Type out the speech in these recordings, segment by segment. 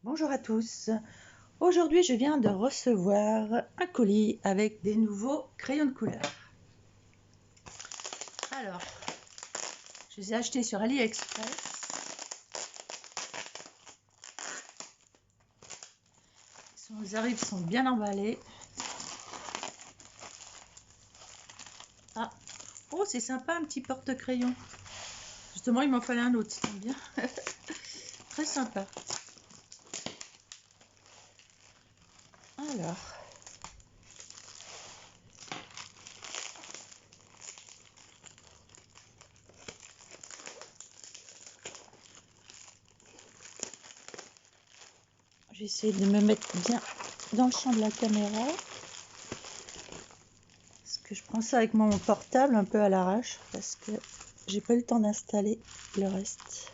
Bonjour à tous. Aujourd'hui, je viens de recevoir un colis avec des nouveaux crayons de couleur. Alors, je les ai achetés sur AliExpress. Ils arrivent, sont bien emballés. Ah, oh, c'est sympa, un petit porte-crayon. Justement, il m'en fallait un autre, c'est bien. Très sympa. Alors, j'ai essayé de me mettre bien dans le champ de la caméra. Parce que je prends ça avec mon portable un peu à l'arrache. Parce que j'ai pas eu le temps d'installer le reste.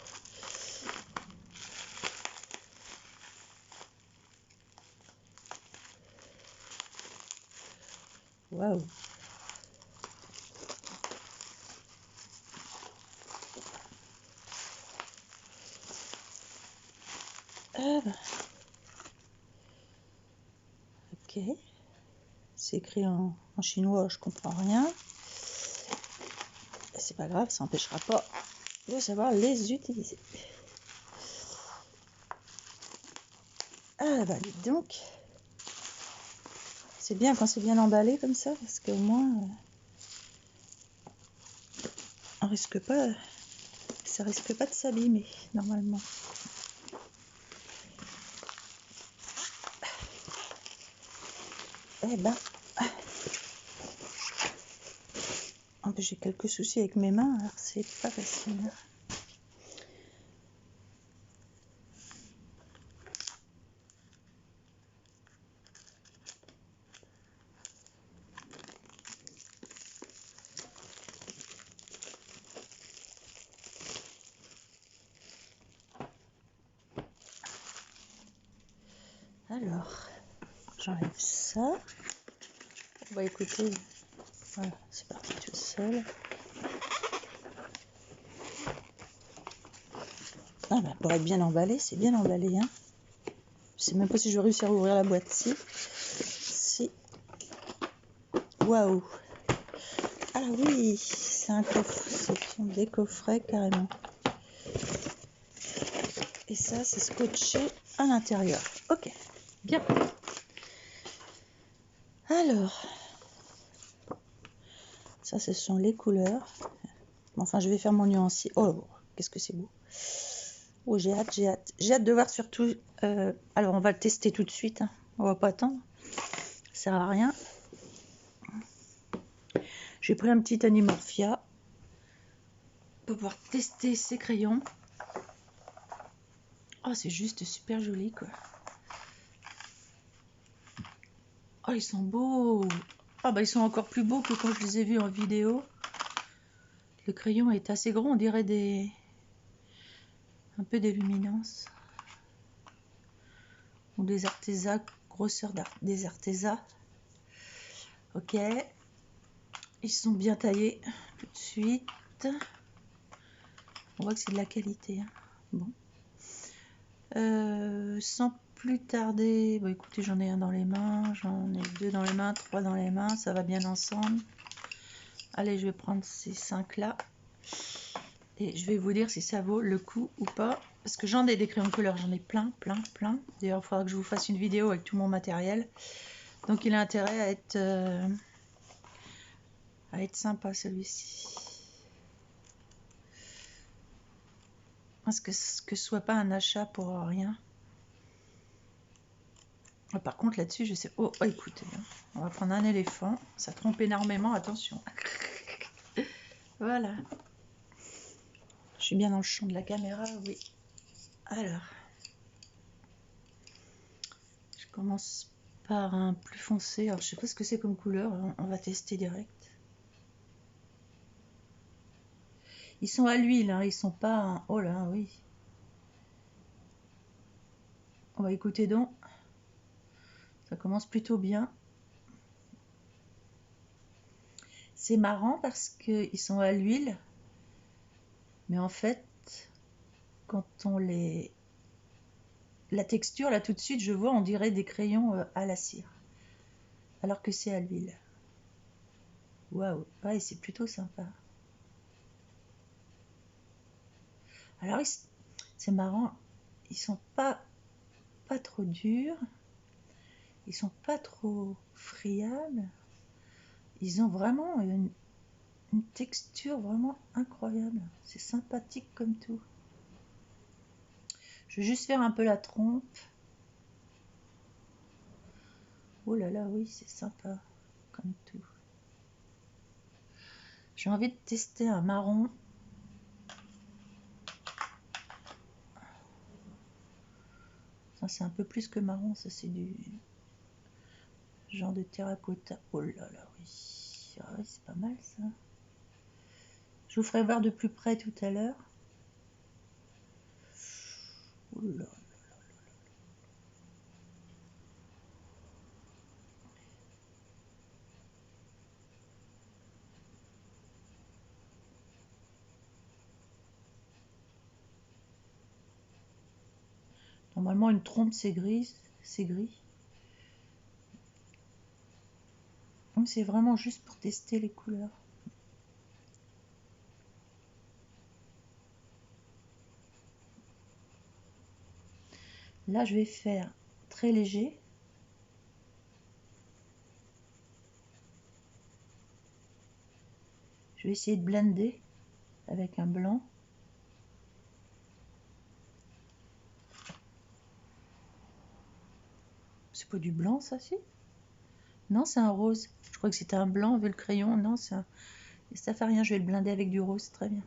Waouh! Ah bah. Ok. C'est écrit en chinois, je comprends rien. C'est pas grave, ça n'empêchera pas de savoir les utiliser. Ah bah dites donc. C'est bien quand c'est bien emballé comme ça, parce qu'au moins on risque pas, ça risque pas de s'abîmer normalement. Eh ben, en plus j'ai quelques soucis avec mes mains, alors c'est pas facile. Alors, j'enlève ça. On va écouter. Voilà, c'est parti tout seul. Ah bah pour être bien emballé, c'est bien emballé, hein. Je sais même pas si je vais réussir à ouvrir la boîte. Si. Waouh! Ah oui, c'est un coffre, ce sont des coffrets carrément. Et ça, c'est scotché à l'intérieur. Ok, bien. Alors, ça, ce sont les couleurs. Enfin, je vais faire mon nuancier. Oh, qu'est-ce que c'est beau. Oh, j'ai hâte, j'ai hâte. J'ai hâte de voir surtout... alors, on va le tester tout de suite. Hein. On va pas attendre. Ça sert à rien. J'ai pris un petit Animorphia pour pouvoir tester ces crayons. Oh, c'est juste super joli, quoi. Oh, ils sont beaux. Ah, bah, ils sont encore plus beaux que quand je les ai vus en vidéo. Le crayon est assez gros, on dirait un peu des luminances. Ou des artésas, grosseur des artésas. Ok. Ils sont bien taillés tout de suite. On voit que c'est de la qualité. Hein. Bon. Sans plus tarder, bon écoutez, j'en ai un dans les mains, j'en ai deux dans les mains, trois dans les mains, ça va bien ensemble. Allez, je vais prendre ces 5 là et je vais vous dire si ça vaut le coup ou pas, parce que j'en ai des crayons de couleur, j'en ai plein. D'ailleurs, il faudra que je vous fasse une vidéo avec tout mon matériel, donc il a intérêt à être sympa celui-ci. Parce que ce soit pas un achat pour rien. Par contre, là-dessus, je sais... Oh, écoutez, hein. On va prendre un éléphant. Ça trompe énormément, attention. Voilà. Je suis bien dans le champ de la caméra, oui. Alors. Je commence par un plus foncé. Alors, je sais pas ce que c'est comme couleur. On va tester direct. Ils sont à l'huile, hein. Ils sont pas... Oh là, oui. On va écouter donc. Ça commence plutôt bien. C'est marrant parce qu'ils sont à l'huile. Mais en fait, quand on les la texture, là, tout de suite, je vois, on dirait des crayons à la cire. Alors que c'est à l'huile. Waouh, ouais, c'est plutôt sympa. Alors, c'est marrant, ils sont pas trop durs. Ils sont pas trop friables. Ils ont vraiment une texture vraiment incroyable. C'est sympathique comme tout. Je vais juste faire un peu la trompe. Oh là là, oui, c'est sympa comme tout. J'ai envie de tester un marron. Ça, c'est un peu plus que marron. Ça, c'est du genre de terracotta. Oh là là, oui. Ah oui, c'est pas mal ça. Je vous ferai voir de plus près tout à l'heure. Oh là. Normalement, une trompe, c'est gris. C'est gris. Donc, c'est vraiment juste pour tester les couleurs. Là, je vais faire très léger. Je vais essayer de blender avec un blanc. C'est pas du blanc, ça, si? Non, c'est un rose. Je crois que c'était un blanc, vu le crayon. Non, c'est un... ça fait rien, je vais le blinder avec du rose, très bien.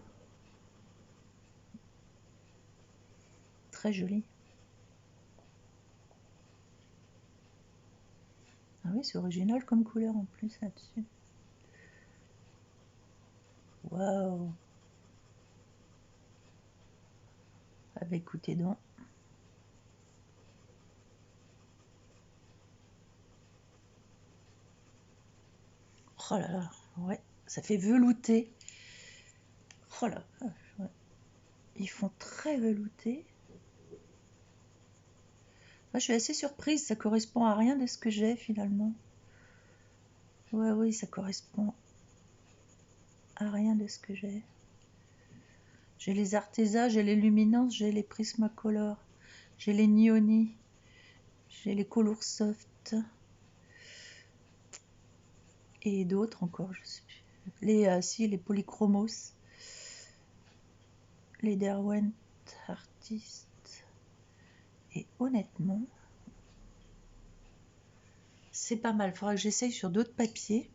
Très joli. Ah oui, c'est original comme couleur en plus là-dessus. Waouh! Ah bah écoutez donc. Oh là là, ouais, ça fait velouté. Oh là, ouais. Ils font très velouté. Moi, je suis assez surprise, ça correspond à rien de ce que j'ai finalement. Ouais, oui, ça correspond à rien de ce que j'ai. J'ai les Arteza, j'ai les Luminance, j'ai les Prismacolor, j'ai les Nioni, j'ai les Color Soft et d'autres encore, je sais plus. Les Polychromos, les Derwent Artist. Et honnêtement, c'est pas mal. Il faudra que j'essaye sur d'autres papiers.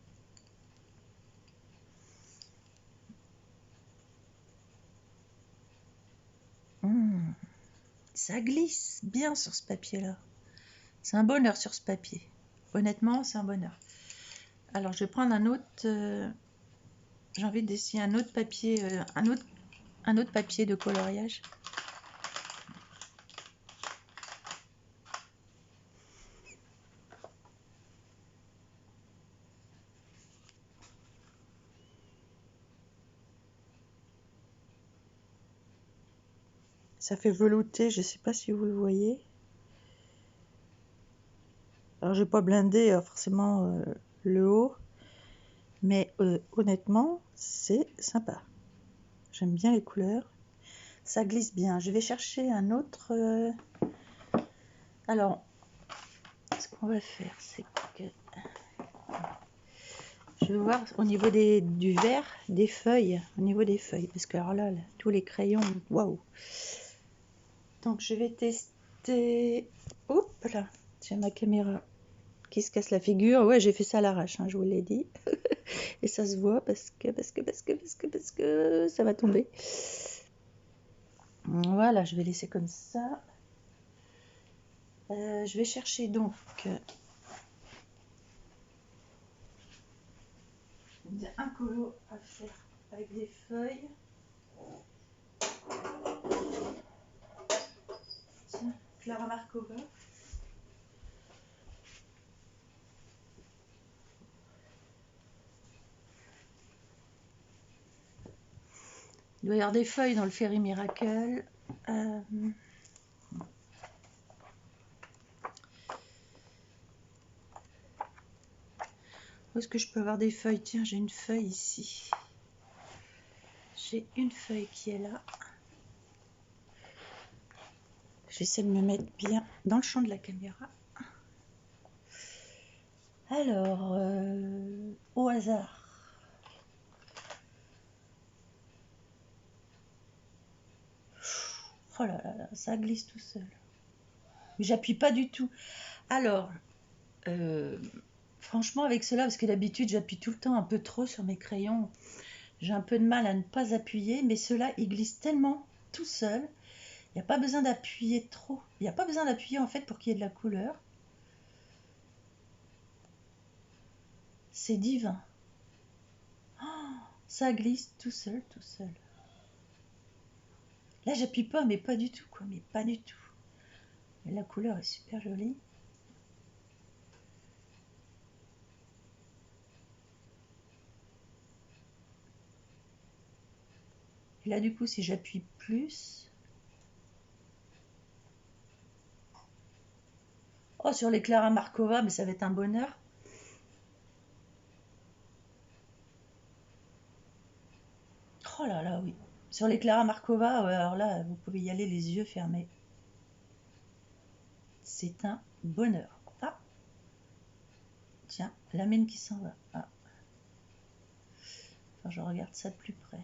Ça glisse bien sur ce papier-là. C'est un bonheur sur ce papier. Honnêtement, c'est un bonheur. Alors, je vais prendre un autre... j'ai envie d'essayer un autre papier, un autre papier de coloriage. Ça fait velouté, je ne sais pas si vous le voyez. Alors, je n'ai pas blindé forcément le haut, mais honnêtement, c'est sympa. J'aime bien les couleurs. Ça glisse bien. Je vais chercher un autre... Alors, ce qu'on va faire, c'est que... Je vais voir au niveau du vert, des feuilles, au niveau des feuilles, parce que alors là tous les crayons, waouh. Donc je vais tester. Hop là, j'ai ma caméra qui se casse la figure. Ouais, j'ai fait ça à l'arrache, hein, je vous l'ai dit. Et ça se voit parce que ça va tomber. Voilà, je vais laisser comme ça. Je vais chercher donc un colo à faire avec des feuilles. Tiens, Clara Markova. Il doit y avoir des feuilles dans le Fairy Miracle. Où est-ce que je peux avoir des feuilles? Tiens, j'ai une feuille ici. J'ai une feuille qui est là. J'essaie de me mettre bien dans le champ de la caméra. Alors, au hasard. Oh là là, ça glisse tout seul. Mais j'appuie pas du tout. Alors, franchement, avec cela, parce que d'habitude, j'appuie tout le temps un peu trop sur mes crayons. J'ai un peu de mal à ne pas appuyer, mais ceux-là, ils glissent tellement tout seul. Il n'y a pas besoin d'appuyer trop. Il n'y a pas besoin d'appuyer en fait pour qu'il y ait de la couleur. C'est divin. Oh, ça glisse tout seul, tout seul. Là, j'appuie pas, mais pas du tout, quoi. Mais pas du tout. Mais la couleur est super jolie. Et là, du coup, si j'appuie plus... Oh, sur les Clara Markova, mais ça va être un bonheur. Oh là là, oui. Sur les Clara Markova, alors là, vous pouvez y aller les yeux fermés. C'est un bonheur. Ah, tiens, la mine qui s'en va. Ah. Enfin, je regarde ça de plus près.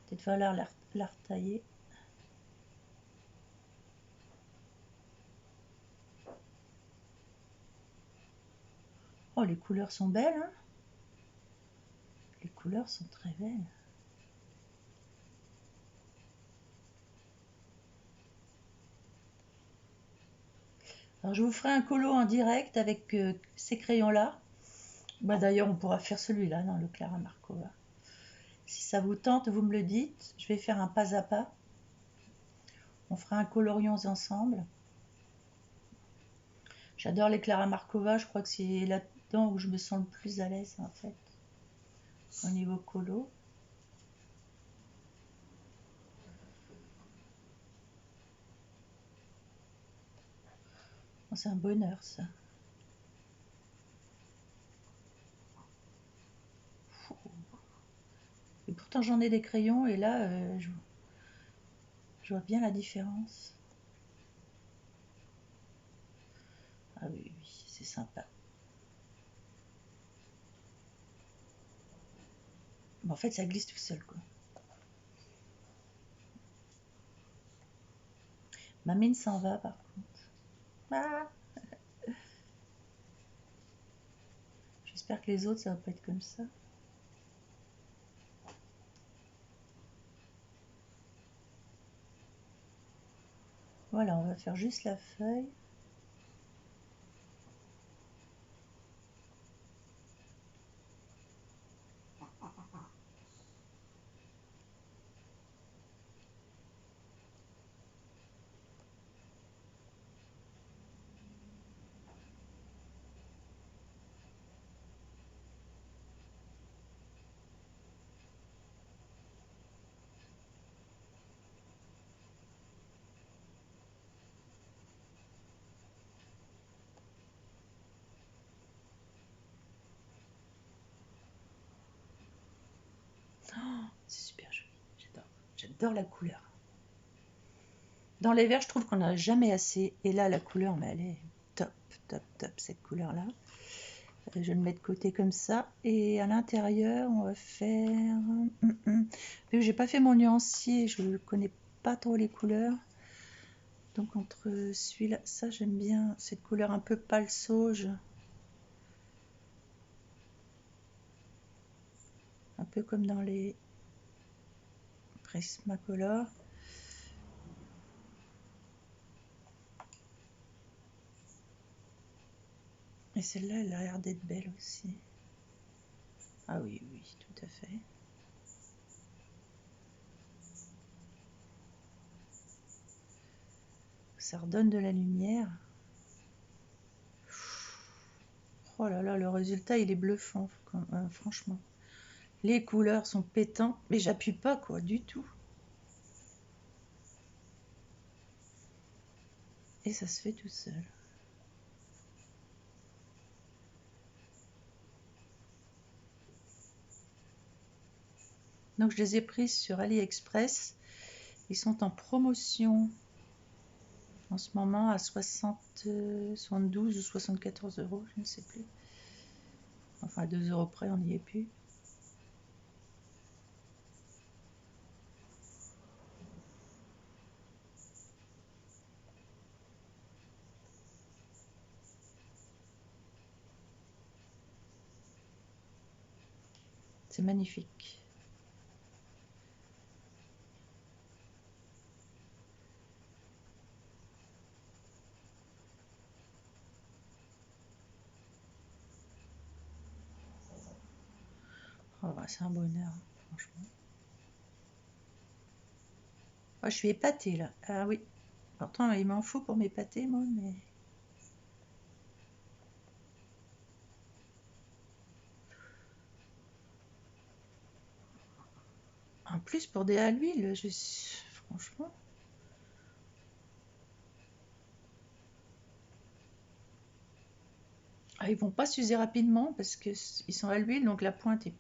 Peut-être falloir la retailler. Oh, les couleurs sont belles, hein? Les couleurs sont très belles. Alors, je vous ferai un colo en direct avec ces crayons-là. Bah, d'ailleurs, on pourra faire celui-là dans le Clara Markova. Si ça vous tente, vous me le dites. Je vais faire un pas à pas. On fera un colorions ensemble. J'adore les Clara Markova. Je crois que c'est là-dedans où je me sens le plus à l'aise, en fait, au niveau colo. C'est un bonheur, ça. Et pourtant, j'en ai des crayons et là, je vois bien la différence. Ah oui, oui, c'est sympa. Mais en fait, ça glisse tout seul, quoi. Ma mine s'en va, par contre. Ah, j'espère que les autres, ça va pas être comme ça. Voilà, on va faire juste la feuille. Oh, c'est super joli. J'adore. J'adore la couleur. Dans les verts, je trouve qu'on n'a jamais assez. Et là, la couleur, mais elle est top, top, top, cette couleur-là. Je le mets de côté comme ça. Et à l'intérieur, on va faire... Vu que j'ai pas fait mon nuancier, je ne connais pas trop les couleurs. Donc entre celui-là, ça j'aime bien, cette couleur un peu pâle sauge. Un peu comme dans les Prismacolor. Et celle-là, elle a l'air d'être belle aussi. Ah oui, oui, tout à fait. Ça redonne de la lumière. Oh là là, le résultat, il est bluffant, franchement. Les couleurs sont pétantes, mais j'appuie pas, quoi, du tout. Et ça se fait tout seul. Donc je les ai prises sur AliExpress. Ils sont en promotion en ce moment à 72 ou 74 euros, je ne sais plus. Enfin, à 2 euros près, on n'y est plus. C'est magnifique. Oh, bah, c'est un bonheur, franchement. Oh, je suis épatée là. Ah oui. Pourtant, il m'en faut pour m'épater, moi, mais... En plus, pour des à l'huile, franchement... Ah, ils vont pas s'user rapidement parce qu'ils sont à l'huile, donc la pointe est...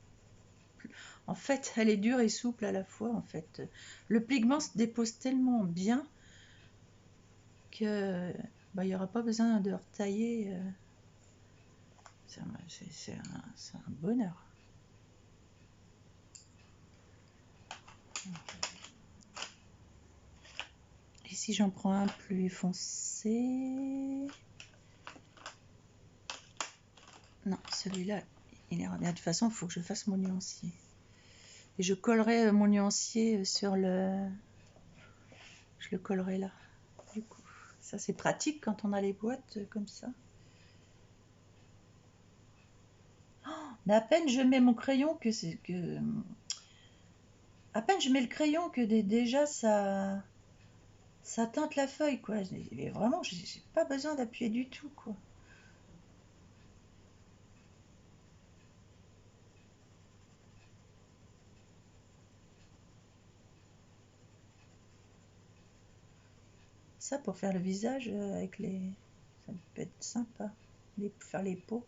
En fait, elle est dure et souple à la fois, en fait. Le pigment se dépose tellement bien que bah, il n'y aura pas besoin de retailler. C'est un bonheur. Et si j'en prends un plus foncé... Non, celui-là, il est bien. De toute façon, il faut que je fasse mon nuancier. Et je collerai mon nuancier sur le... Je le collerai là, du coup. Ça, c'est pratique quand on a les boîtes comme ça. Mais à peine je mets mon crayon que c'est que... À peine je mets le crayon que déjà ça teinte la feuille, quoi. Mais vraiment, j'ai pas besoin d'appuyer du tout, quoi. Ça, pour faire le visage avec les... Ça peut être sympa. Faire les peaux.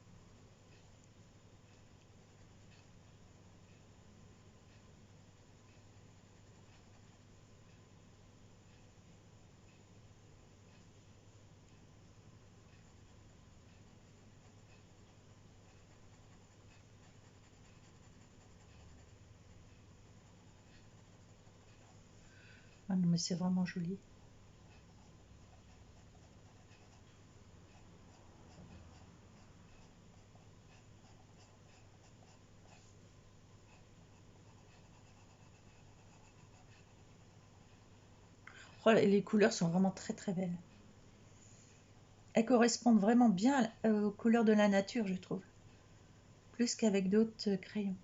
Ah non, mais c'est vraiment joli. Oh, les couleurs sont vraiment très très belles. Elles correspondent vraiment bien aux couleurs de la nature, je trouve. Plus qu'avec d'autres crayons.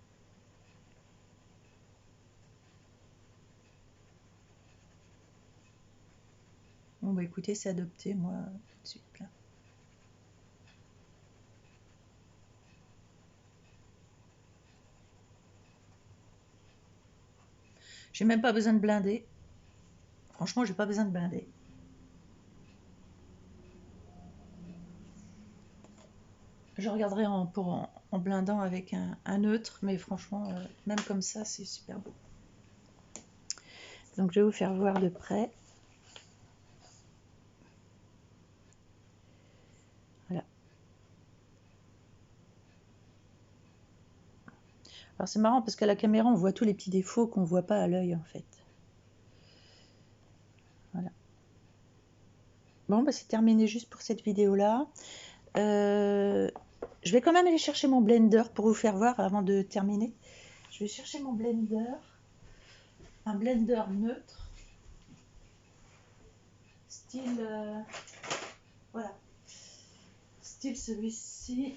Bon, bah écoutez, c'est adopté, moi, tout de suite, là. J'ai même pas besoin de blinder. Franchement, j'ai pas besoin de blinder. Je regarderai en blindant avec un neutre, mais franchement, même comme ça, c'est super beau. Donc, je vais vous faire voir de près. Voilà. Alors, c'est marrant parce qu'à la caméra, on voit tous les petits défauts qu'on voit pas à l'œil, en fait. Voilà. Bon, bah, c'est terminé juste pour cette vidéo-là. Je vais quand même aller chercher mon blender pour vous faire voir avant de terminer. Je vais chercher mon blender. Un blender neutre. Style... voilà. Style celui-ci.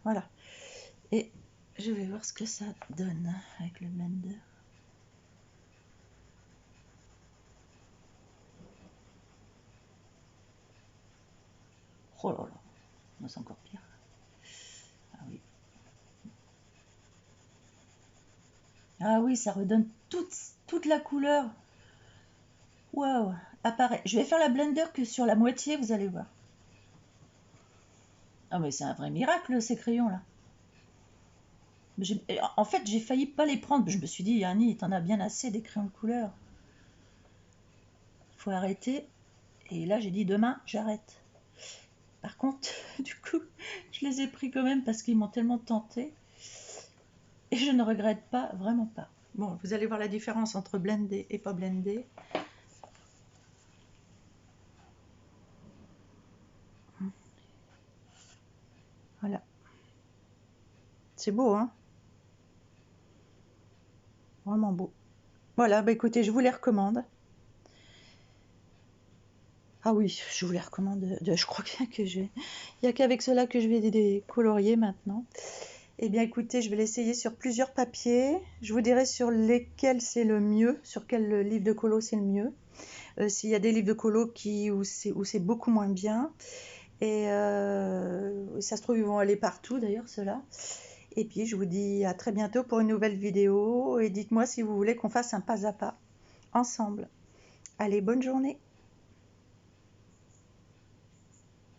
Voilà. Et je vais voir ce que ça donne avec le blender. Oh là là, c'est encore pire. Ah oui. Ah oui, ça redonne toute la couleur. Waouh. Apparaît. Je vais faire la blender que sur la moitié, vous allez voir. Ah mais c'est un vrai miracle ces crayons là. En fait j'ai failli pas les prendre. Je me suis dit Annie, t'en as bien assez des crayons de couleur. Faut arrêter. Et là j'ai dit demain j'arrête. Par contre, du coup, je les ai pris quand même parce qu'ils m'ont tellement tenté. Et je ne regrette pas, vraiment pas. Bon, vous allez voir la différence entre blendé et pas blendé. Voilà. C'est beau, hein? Vraiment beau. Voilà, bah écoutez, je vous les recommande. Ah oui, je vous les recommande. Je crois bien que il n'y a qu'avec cela que je vais les colorier maintenant. Eh bien écoutez, je vais l'essayer sur plusieurs papiers. Je vous dirai sur lesquels c'est le mieux, sur quel livre de colo c'est le mieux. S'il y a des livres de colo où c'est beaucoup moins bien. Et ça se trouve, ils vont aller partout d'ailleurs, ceux-là. Et puis je vous dis à très bientôt pour une nouvelle vidéo. Et dites-moi si vous voulez qu'on fasse un pas à pas ensemble. Allez, bonne journée!